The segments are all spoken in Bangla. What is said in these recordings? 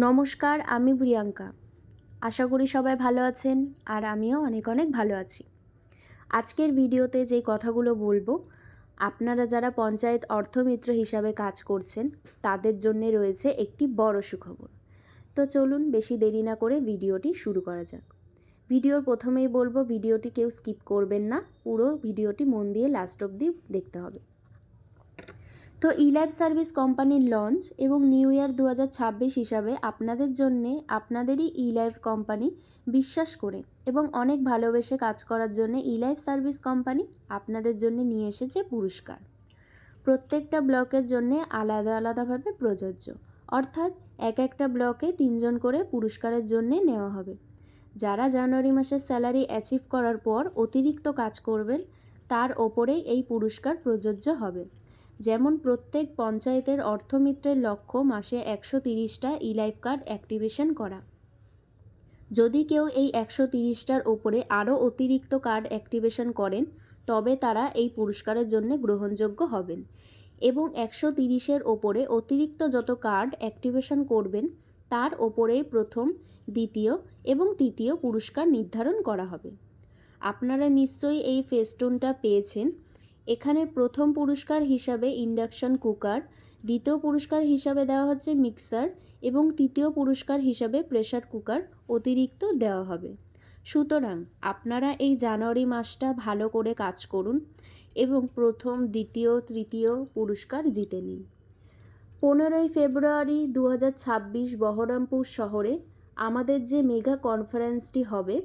নমস্কার, আমি প্রিয়াঙ্কা। আশা করি সবাই ভালো আছেন আর আমিও অনেক অনেক ভালো আছি। আজকের ভিডিওতে যে কথাগুলো বলবো, আপনারা যারা পঞ্চায়েত অর্থমিত্র হিসাবে কাজ করছেন তাদের জন্য রয়েছে একটি বড় সুখবর। তো চলুন বেশি দেরি না করে ভিডিওটি শুরু করা যাক। ভিডিওর প্রথমেই বলবো, ভিডিওটি কেউ স্কিপ করবেন না, পুরো ভিডিওটি মন দিয়ে লাস্ট অবধি দেখতে হবে। তো ই-লাইফ সার্ভিস কোম্পানির লঞ্চ এবং নিউ ইয়ার 2026 হিসাবে আপনাদের জন্যে আপনাদেরই ই-লাইফ কোম্পানি বিশ্বাস করে এবং অনেক ভালোবেসে কাজ করার জন্য ই-লাইফ সার্ভিস কোম্পানি আপনাদের জন্য নিয়ে এসেছে পুরস্কার। প্রত্যেকটা ব্লকের জন্য আলাদা আলাদাভাবে প্রযোজ্য, অর্থাৎ এক একটা ব্লকে 3 জন করে পুরস্কারের জন্য নেওয়া হবে। যারা জানুয়ারি মাসের স্যালারি অ্যাচিভ করার পর অতিরিক্ত কাজ করবেন তার ওপরেই এই পুরস্কার প্রযোজ্য হবে। যেমন প্রত্যেক পঞ্চায়েতের অর্থমিত্রের লক্ষ্য মাসে 130টা ই-লাইফ কার্ড অ্যাক্টিভেশন করা। যদি কেউ এই 130টার ওপরে আরও অতিরিক্ত কার্ড অ্যাক্টিভেশন করেন তবে তারা এই পুরস্কারের জন্য গ্রহণযোগ্য হবেন এবং 130-এর ওপরে অতিরিক্ত যত কার্ড অ্যাক্টিভেশন করবেন তার ওপরেই প্রথম, দ্বিতীয় এবং তৃতীয় পুরস্কার নির্ধারণ করা হবে। আপনারা নিশ্চয়ই এই ফেস্টুনটা পেয়েছেন। এখানে প্রথম পুরস্কার হিসাবে ইন্ডাকশন কুকার, দ্বিতীয় পুরস্কার হিসাবে দেওয়া হচ্ছে মিক্সার এবং তৃতীয় পুরস্কার হিসাবে প্রেসার কুকার অতিরিক্ত দেওয়া হবে। সুতরাং আপনারা এই জানুয়ারি মাসটা ভালো করে কাজ করুন এবং প্রথম, দ্বিতীয়, তৃতীয় পুরস্কার জিতে নিন। 15ই ফেব্রুয়ারি 2026 বহরমপুর শহরে আমাদের যে মেগা কনফারেন্সটি হবে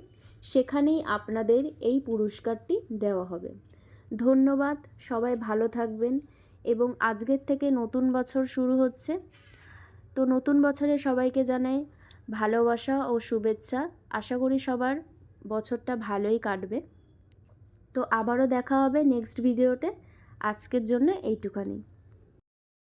সেখানেই আপনাদের এই পুরস্কারটি দেওয়া হবে। ধন্যবাদ, সবাই ভালো থাকবেন এবং আজকের থেকে নতুন বছর শুরু হচ্ছে। তো নতুন বছরে সবাইকে জানাই ভালোবাসা ও শুভেচ্ছা। আশা করি সবার বছরটা ভালোই কাটবে। তো আবারও দেখা হবে নেক্সট ভিডিওতে। আজকের জন্য এইটুখানি।